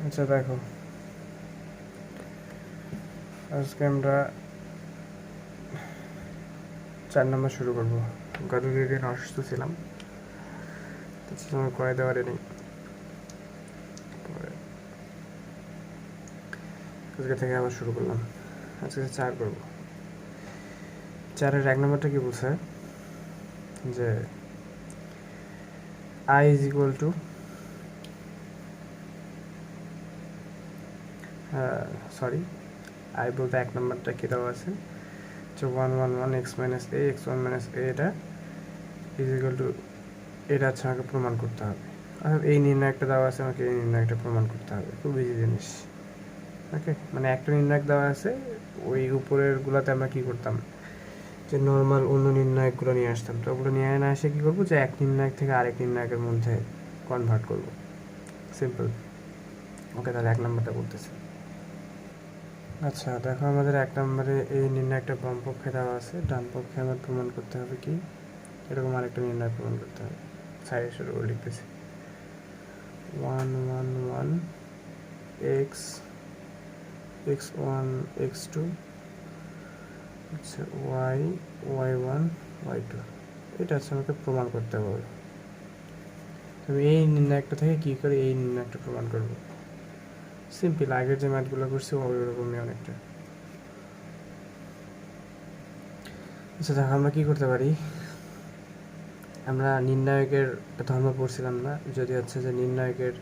আচ্ছা দেখো, আজকে আমরা 4 নম্বর শুরু করব। গত 2 দিন অসুস্থ ছিলাম, তো সময় করে দেওয়ারে নেই। পরে আজকে থেকে আবার শুরু করলাম। আজকে 4 করব। 4-এর 1 নম্বরটা কি বলছে যে i is equal to sorry i বলতে 1 নম্বরটা কি দেওয়া আছে যে 1 x minus a x 1 minus a এটা ইজ ইকুয়াল টু, এটা হচ্ছে আমাকে প্রমাণ করতে হবে। অর্থাৎ এই নির্ণায়কটা দেওয়া আছে, আমাকে এই নির্ণায়কটা প্রমাণ করতে হবে। খুব ইজি জিনিস। ওকে, মানে একটা নির্ণায়ক দেওয়া আছে, ওই উপরের গুলাতে আমরা কী করতাম, যে নর্মাল অন্য নির্ণায়কগুলো নিয়ে আসতাম। তো ওগুলো নিয়ে না এসে কী করবো, যে এক নির্ণায়ক থেকে আরেক নির্ণায়কের মধ্যে কনভার্ট করব। সিম্পল। ওকে, তাহলে 1 নম্বরটা করতেছি। আচ্ছা দেখো, আমাদের 1 নম্বরে এই নির্ণায়কটা বাম পক্ষে দেওয়া আছে, ডান পক্ষে আমার প্রমাণ করতে হবে কি, এরকম আরেকটা নির্ণয় প্রমাণ করতে হবে। সাইডে শুরু করে লিখতেছি 1 x x1 x2 আচ্ছা y1 y2, এটা হচ্ছে আমাকে প্রমাণ করতে হবে। আমি এই নির্ণায়কটা থেকে কী করে এই নির্ণায়কটা প্রমাণ করব? সিম্পল, আগের যে ম্যাথগুলো করছি ওই রকমই অনেকটা। আচ্ছা দেখো, আমরা কী করতে পারি, আমরা নির্ণায়কের ধর্ম পড়ছিলাম না, যদি হচ্ছে যে নির্ণায়কের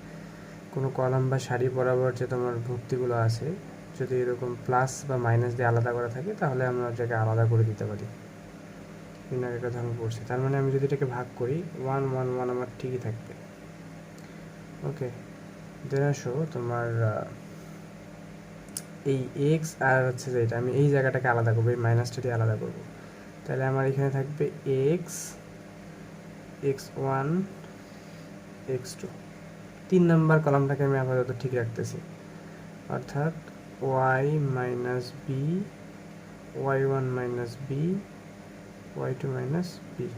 কোনো কলাম বা সারি বরাবর যে তোমার ভর্তিগুলো আছে, যদি এরকম প্লাস বা মাইনাস দিয়ে আলাদা করা থাকে, তাহলে আমরা এটাকে আলাদা করে দিতে পারি। নির্ণায়কের ধর্ম পড়ছি, তার মানে আমি যদি এটাকে ভাগ করি 1 1 1 আমার ঠিকই থাকবে। ওকে, দেন আসো তোমার এই এক্স আর হচ্ছে যে এটা আমি এই জায়গাটাকে আলাদা করবো, এই মাইনাসটা দিয়ে আলাদা করবো। তাহলে আমার এখানে থাকবে এক্স x1 x2। 3 নাম্বার কলামটাকে আমি আপাতত ঠিক রাখতেছি, অর্থাৎ y minus B y1 minus B y2 minus b,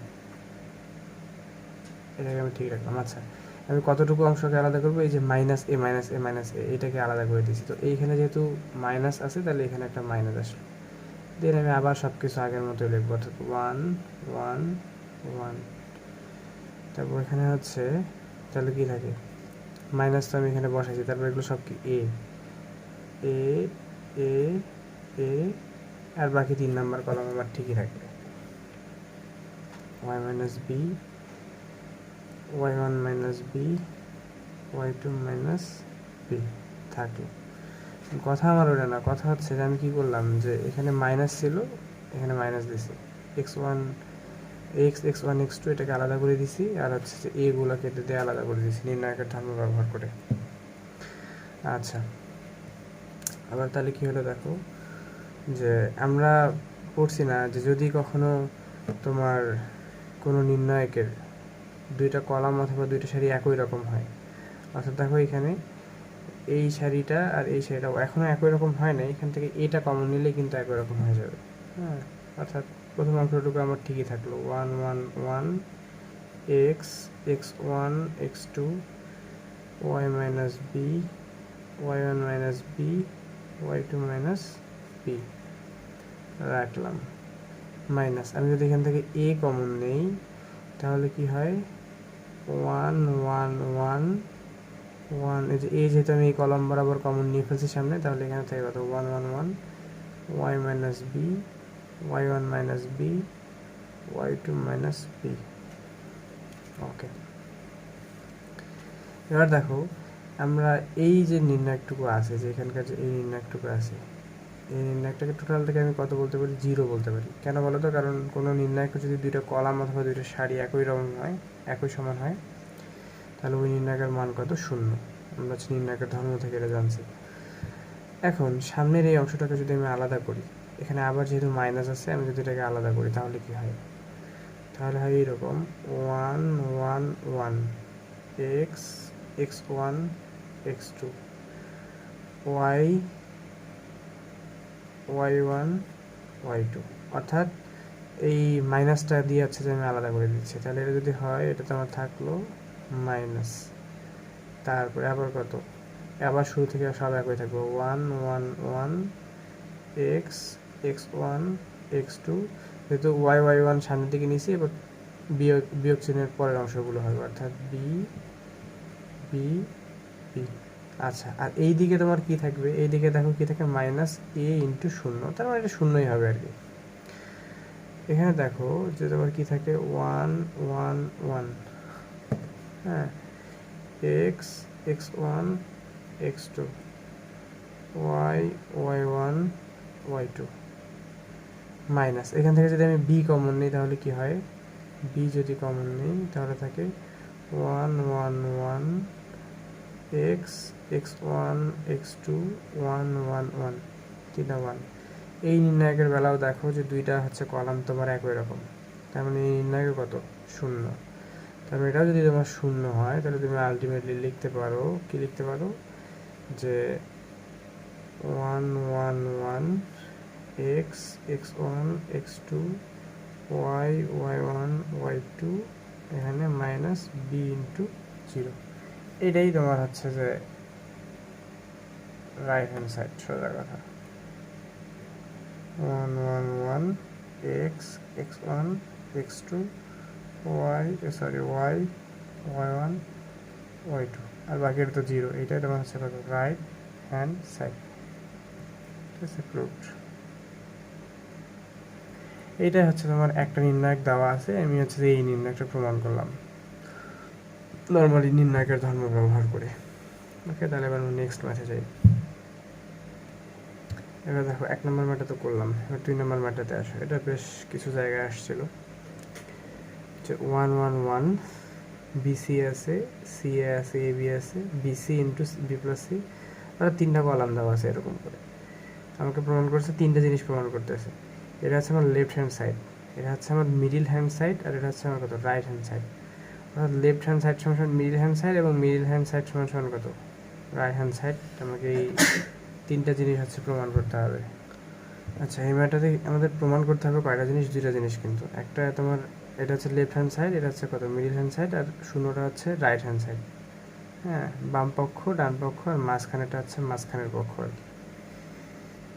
এটাকে আমি ঠিক রাখলাম। আচ্ছা, আমি কতটুকু অংশকে আলাদা করবো, এই যে মাইনাস এ মাইনাস এ মাইনাস এ, এটাকে আলাদা করে দিয়েছি। তো এইখানে যেহেতু মাইনাস আছে, তাহলে এখানে একটা মাইনাস আসলো। দেন আমি আবার সব কিছু আগের মতো লিখবো, অর্থাৎ 1 1 1। তারপর এখানে হচ্ছে, তাহলে কি থাকে, মাইনাস তো আমি এখানে বসাইছি, তারপর এগুলো সব কি এ এ এ এ, আর বাকি 3 নাম্বার কলম আমার ঠিকই থাকবে। y minus B y1 minus B y2 minus b থাকলো। কথা আমার ওটা না, কথা হচ্ছে যে আমি কী করলাম, যে এখানে মাইনাস ছিল, এখানে মাইনাস দিছি, x1 x1 x2 এটাকে আলাদা করে দিছি, আর হচ্ছে যে এগুলো কেটে দিয়ে আলাদা করে দিছি নির্ণায়কের ধর্ম ব্যবহার করে। আচ্ছা, আবার তাহলে কী হলো দেখো, যে আমরা পড়ছি না যে যদি কখনো তোমার কোনো নির্ণায়কের 2টা কলাম অথবা 2টা সারি একই রকম হয়, অর্থাৎ দেখো এখানে এই সারিটা আর এই সারিটা এখনও একই রকম হয় না, এখান থেকে এটা কমন নিলে কিন্তু একই রকম হয়ে যাবে। হ্যাঁ, অর্থাৎ প্রথম অংশটুকু আমার ঠিকই থাকলো 1 1 1 x x1 x2 y minus B y1 minus B y2 minus b রাখলাম। মাইনাস, আমি যদি এখান থেকে এ কমন নেই, তাহলে কি হয় 1 1 1 1, এই যে এ যেহেতু আমি এই কলাম বরাবর কমন নিয়ে ফেলছি সামনে, তাহলে এখানে থাকে কত 1 1 1 y minus B y1 minus B y2 minus B. Okay, এবার দেখো, আমরা এই যে নির্ণায়কটুকু আছে, যে এখানকার যে এই নির্ণায়কটুকু আছে, এই নির্ণায়কটাকে টোটাল থেকে আমি কত বলতে পারি, 0 বলতে পারি। কেন বলো তো, কারণ কোনো নির্ণায়ক যদি 2টা কলাম অথবা 2টা সারি একই রকম হয়, একই সমান হয়, তাহলে ওই নির্ণায়কের মান কত, 0। আমরা নির্ণায়কের ধর্ম থেকে এটা জানছি। এখন সামনের এই অংশটাকে যদি আমি আলাদা করি, এখানে আবার যেহেতু মাইনাস আছে, আমি যদি এটাকে আলাদা করি, তাহলে কি হয়, তাহলে হয় এইরকম 1 1 1 x x1 x2 y y1 y2, অর্থাৎ এই মাইনাসটা দিয়ে হচ্ছে যে আমি আলাদা করে দিচ্ছি। তাহলে এটা যদি হয়, এটা তো আমার থাকলো মাইনাস, তারপরে আবার কত আবার শুরু থেকে সব একই থাকবে 1 1 1 x x one x two, যেহেতু ওয়াই ওয়াই ওয়ান সামনের দিকে নিয়েছি, এবার বিয়োগ চিহ্নের পরের অংশগুলো হবে, অর্থাৎ বি বি বি। আচ্ছা, আর এই দিকে তোমার কি থাকবে, এই দিকে দেখো কি থাকে, মাইনাস এ ইন্টু শূন্য, তার মানে এটা শূন্যই হবে আর কি। এখানে দেখো যে তোমার কি থাকে, ওয়ান ওয়ান ওয়ান, হ্যাঁ, x x one x two, y y one y two, minus এখান থেকে যদি আমি বি কমন নিই তাহলে কি হয়, বি যদি কমন নিই তাহলে থাকে one one one x x one x two, one one one, তিনটা ওয়ান। এই নির্ণায়কের বেলাও দেখো যে দুইটা হচ্ছে কলাম তোমার একই রকম, তার মানে এই নির্ণায়কের কত, শূন্য। তার মানে এটাও যদি তোমার শূন্য হয় তাহলে তুমি আলটিমেটলি লিখতে পারো, কি লিখতে পারো, যে one one one x x one x two, y y one y two, এখানে মাইনাস বি ইন্টু জিরো। এটাই তোমার হচ্ছে যে রাইট হ্যান্ড সাইড, সোজা কথা। One one one x x one x two, y y y one y two, আর বাকিটা তো জিরো। এটাই তোমার হচ্ছে কত, রাইট হ্যান্ড সাইড। ঠিক আছে, প্রুভড। এইটাই হচ্ছে তোমার একটা নির্ণায়ক দেওয়া আছে, আমি হচ্ছে যে এই নির্ণায়কটা প্রমাণ করলাম নর্মালি নির্ণায়কের ধর্ম ব্যবহার করে। ওকে, তাহলে এবার নেক্সট ম্যাথে যাই। এবার দেখো 1 নম্বর ম্যাথটা তো করলাম, এবার 2 নম্বর ম্যাথটাতে আসো। এটা বেশ কিছু জায়গায় আসছিল, যে 1 1 1 বিসি আছে, সিএ আছে, এ বি আছে, BC into B plus C, আর 3টা কলাম দেওয়া আছে এরকম করে। আমাকে প্রমাণ করছে 3টা জিনিস প্রমাণ করতেছে। এটা হচ্ছে আমার লেফট হ্যান্ড সাইড, এটা হচ্ছে আমার মিডিল হ্যান্ড সাইড, আর এটা হচ্ছে আমার কত, রাইট হ্যান্ড সাইড। অর্থাৎ লেফট হ্যান্ড সাইড সমান সমান মিডিল হ্যান্ড সাইড, এবং মিডিল হ্যান্ড সাইড সমান সমান কত, রাইট হ্যান্ড সাইড। আমাকে এই 3টা জিনিস হচ্ছে প্রমাণ করতে হবে। আচ্ছা, এই ম্যাটারে আমাদের প্রমাণ করতে হবে কয়টা জিনিস, 2টা জিনিস কিন্তু। একটা তোমার এটা হচ্ছে লেফট হ্যান্ড সাইড, এটা হচ্ছে কত, মিডিল হ্যান্ড সাইড, আর শূন্যটা হচ্ছে রাইট হ্যান্ড সাইড। হ্যাঁ, বাম পক্ষ, ডান পক্ষ, আর মাঝখানেটা হচ্ছে মাঝখানের পক্ষ আর কি।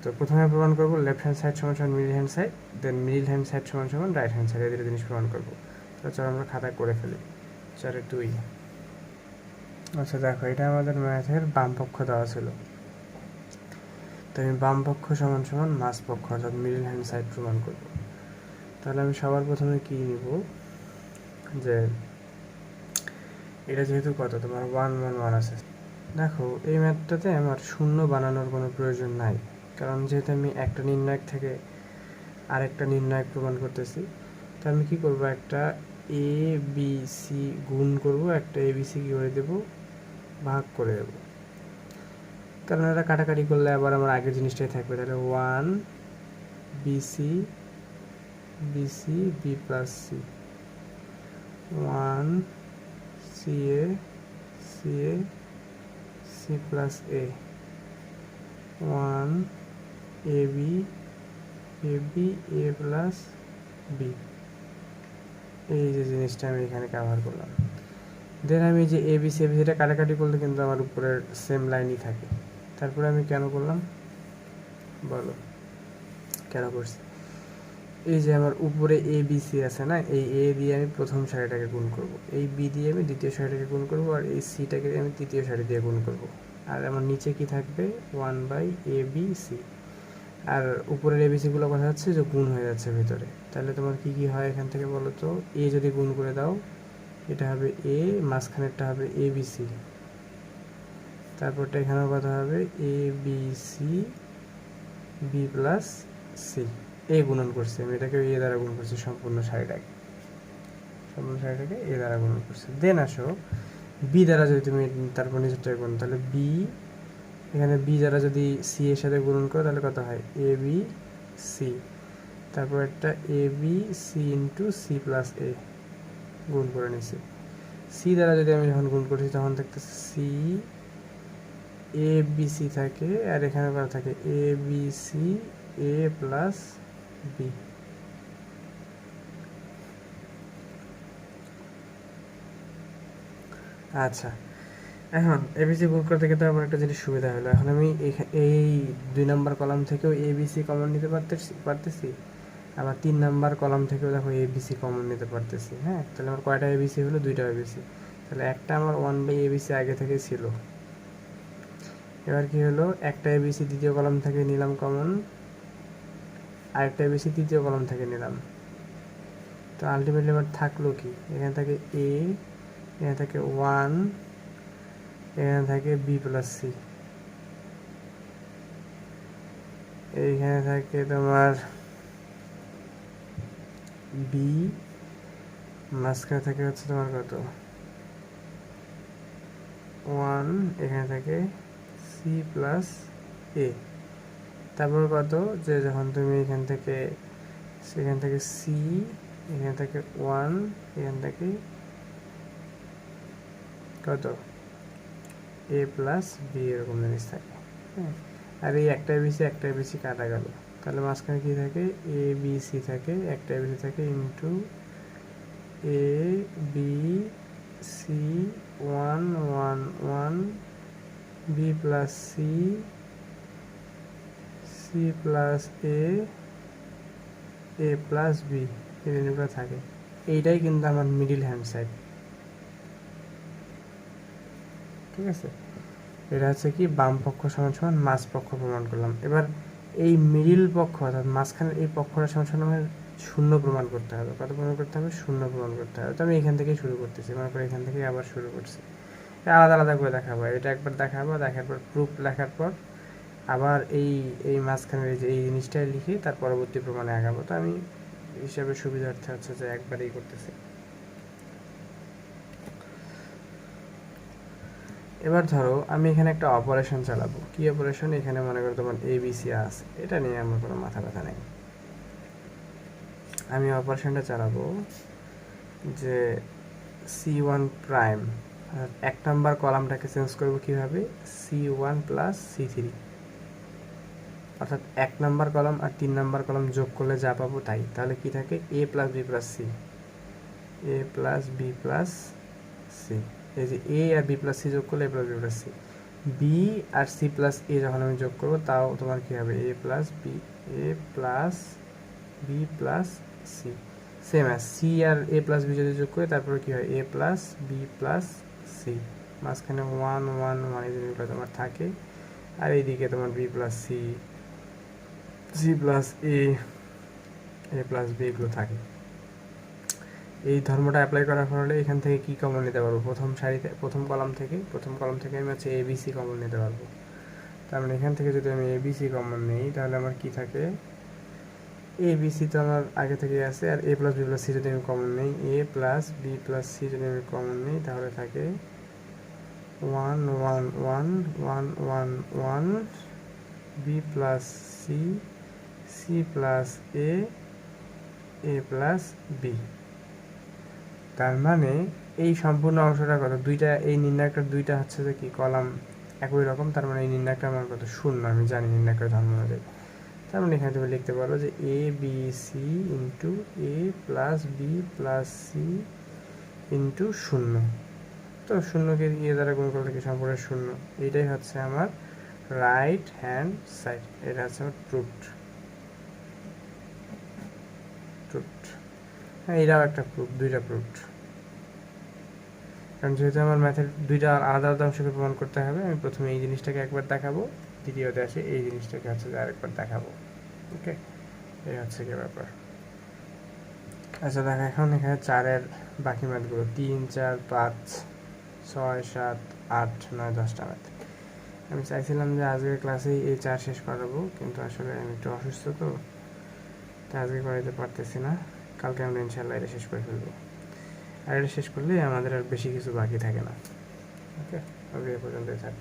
তো প্রথমে প্রমাণ করবো লেফট হ্যান্ড সাইড সমান সমান মিডিল হ্যান্ড সাইড, দেন মিডিল হ্যান্ড সাইড সমান সমান রাইট হ্যান্ড সাইড, এই 2টা জিনিস প্রমাণ করবো। তো চলো আমরা খাতায় করে ফেলি। 4-2। আচ্ছা দেখো, এটা আমাদের ম্যাথের বাম পক্ষ দেওয়া ছিল, তো আমি বাম পক্ষ সমান সমান মাঝ পক্ষ অর্থাৎ মিডিল হ্যান্ড সাইড প্রমাণ করব। তাহলে আমি সবার প্রথমে কি নিব, যে এটা যেহেতু কত, তোমার 1 1 1 আছে। দেখো এই ম্যাথটাতে আমার শূন্য বানানোর কোনো প্রয়োজন নাই, কারণ যেহেতু আমি একটা নির্ণায়ক থেকে আরেকটা নির্ণায়ক প্রমাণ করতেছি। তো আমি কি করব, একটা এ বি সি গুণ করব, একটা এ বি সি কি করে দেবো, ভাগ করে দেবো, কারণ এটা কাটাকাটি করলে আবার আমার আগের জিনিসটাই থাকবে। তাহলে 1 BC BC B plus C, 1 CA CA C plus A, 1 AB AB A plus B. এই যে জিনিসটা আমি এখানে কভার করলাম। দেন আমি যে এ বি সি এটা কাটাকাটি করলে কিন্তু আমার উপরের সেম লাইনই থাকে। তারপরে আমি কেন করলাম বলো, কেন করছি, এই যে আমার উপরে এ বি সি আছে না, এই এ দিয়ে আমি প্রথম সারিটাকে গুণ করব, এই বি দিয়ে আমি দ্বিতীয় সারিটাকে গুণ করব, আর এই সিটাকে আমি তৃতীয় সারি দিয়ে গুণ করব। আর আমার নিচে কি থাকবে, 1/ABC। আর উপরের এবিসিগুলো কথা হচ্ছে যে গুণ হয়ে যাচ্ছে ভিতরে। তাহলে তোমার কি কি হয় এখান থেকে বলো তো, এ যদি গুণ করে দাও, এটা হবে এ, মাঝখানেরটা হবে ABC, তারপরটা এখানেও কথা হবে ABC বি প্লাস সি। এ গুণন করছি আমি, এটাকে এ দ্বারা গুণ করছি, সম্পূর্ণ সারিটাকে এ দ্বারা গুণন করছি। দেন আসো বি দ্বারা যদি তুমি তারপর নিচেরটাকে গুণ, তাহলে বি, এখানে বি দ্বারা যদি সি এর সাথে গুণন করো তাহলে কত হয়, এ বি সি, তারপর একটা A B C into C plus A গুণ করে নিছি। সি দ্বারা যদি আমি যখন গুণ করছি তখন দেখতেছি সি এ বি সি থাকে, আর এখানে কত থাকে, এ B C A plus B. আচ্ছা, এখন এবিসি গুণ করতে গেলে আমার একটা জিনিস সুবিধা হলো, এখন আমি এই 2 নাম্বার কলাম থেকেও এবিসি কমন নিতে পারতেছি, আবার 3 নাম্বার কলাম থেকেও দেখো এবিসি কমন নিতে পারতেছি। হ্যাঁ, তাহলে আমার কয়টা এবিসি হলো? 2টা এবিসি। তাহলে একটা আমার 1/ABC আগে থেকে ছিল। এবার কি হলো, একটা এবিসি দ্বিতীয় কলাম থেকে নিলাম কমন, আরেকটা এবিসি তৃতীয় কলাম থেকে নিলাম। তো আলটিমেটলি এবার থাকলো কি, এখানে থাকে এ, এখানে থাকে 1, এখানে থাকে বি প্লাস সি, এইখানে থাকে তোমার বি, মাঝখানে থাকে হচ্ছে তোমার কত 1, এখানে থাকে সি প্লাস এ। তারপর কত, যে যখন তুমি এখান থেকে সি, এখানে থাকে 1, এখান থেকে কত এ প্লাস বি, এরকম জিনিস থাকে। হ্যাঁ, আর এই একটা এবিসি কাটা গেল, তাহলে মাঝখানে কি থাকে, এ বি সি থাকে, একটা এবিসি থাকে into A B C 1 1 1 B plus C, C plus A plus B, এই জিনিসগুলো থাকে। এইটাই কিন্তু আমার মিডিল হ্যান্ড সাইড। ঠিক আছে, এটা হচ্ছে কি বাম পক্ষ সমান সমান মাঝ পক্ষ প্রমাণ করলাম। এবার এই মিডিল পক্ষ অর্থাৎ মাঝখানের এই পক্ষটা সমান সমান আমার শূন্য প্রমাণ করতে হবে। কত প্রমাণ করতে হবে? শূন্য প্রমাণ করতে হবে। তো আমি এখান থেকেই শুরু করতেছি, মনে করি এখান থেকে আবার শুরু করছি। আলাদা আলাদা করে দেখাবো, এটা একবার দেখাবো, দেখার পর প্রুফ লেখার পর আবার এই মাঝখানের এই জিনিসটাই লিখে তার পরবর্তী প্রমাণে আগাবো। তো আমি হিসাবে সুবিধার্থে হচ্ছে যে একবারেই করতেছি। এবার ধরো আমি এখানে একটা অপারেশন চালাবো। কি অপারেশন? এখানে মনে করো তোমার এবিসি আছে, এটা নিয়ে আমার কোনো মাথা ব্যথা নেই। আমি অপারেশনটা চালাবো যে C1 প্রাইম, এক নাম্বার কলামটাকে চেঞ্জ করবো কিভাবে, C1 প্লাস C3, অর্থাৎ 1 নাম্বার কলাম আর 3 নাম্বার কলাম যোগ করলে যা পাবো তাই। তাহলে কি থাকে, A plus B plus C, A plus B plus C. এই যে এ আর বি প্লাস সি যোগ করলে A plus B plus C, B আর সি প্লাস এ যখন আমি যোগ করবো তাও তোমার কি হবে, A plus B, A plus B plus C. Same as C আর এ প্লাস বি যদি যোগ করি তারপরে কি হয়, এ প্লাস বি প্লাস সি, মাঝখানে 1 1 1 এই জিনিসগুলো তোমার থাকে। আর এইদিকে তোমার B plus C, C plus A, A plus B এগুলো থাকে। এই ধর্মটা অ্যাপ্লাই করার ফলে এখান থেকে কি কমন নিতে পারবো, প্রথম সারিতে প্রথম কলাম থেকে আমি হচ্ছে এবিসি কমন নিতে পারবো। তার মানে এখান থেকে যদি আমি এবিসি কমন নিই তাহলে আমার কি থাকে, এবিসি তো আমার আগে থেকে আছে, আর A plus B plus C যদি আমি কমন নিই, এ প্লাস বি প্লাস সি যদি আমি কমন নিই তাহলে থাকে 1 1 1 1 1 1 B plus C, C plus A plus B. তার মানে এই সম্পূর্ণ অংশটা কত, দুইটা, এই নির্ণায়কটার দুইটা হচ্ছে যে কি কলাম একই রকম, তার মানে এই নির্ণায়কটা আমার কত, শূন্য। আমি জানি নির্ণায়কের ধর্ম অনুযায়ী। তার মানে এখানে তুমি লিখতে পারো যে A B C into A plus B plus C into শূন্য। তো শূন্যকে ইয়ে দ্বারা গুণ করলে কি সম্পূর্ণ শূন্য। এইটাই হচ্ছে আমার রাইট হ্যান্ড সাইড, এটা হচ্ছে আমার প্রুফড। হ্যাঁ, এটাও একটা প্রুফ, দুইটা প্রুফড। কারণ যেহেতু আমার ম্যাথের দুইটা আলাদা আলাদা অংশকে প্রমাণ করতে হবে, আমি প্রথমে এই জিনিসটাকে একবার দেখাবো, দ্বিতীয়তে আসে এই জিনিসটাকে হচ্ছে যে আরেকবার দেখাবো। ওকে, এই হচ্ছে কি ব্যাপার। আচ্ছা দেখো, এখন এখানে 4-এর বাকি ম্যাথগুলো 3 4 5 6 7 8 9 10টা ম্যাথ। আমি চাইছিলাম যে আজকের ক্লাসেই এই 4 শেষ করাবো, কিন্তু আসলে আমি একটু অসুস্থ, তো আজকে করাইতে পারতেছি না। কালকে আমরা ইনশাল্লাহ এটা শেষ করে ফেলবো। আর এটা শেষ করলে আমাদের আর বেশি কিছু বাকি থাকে না। ওকে, এ পর্যন্তই থাক।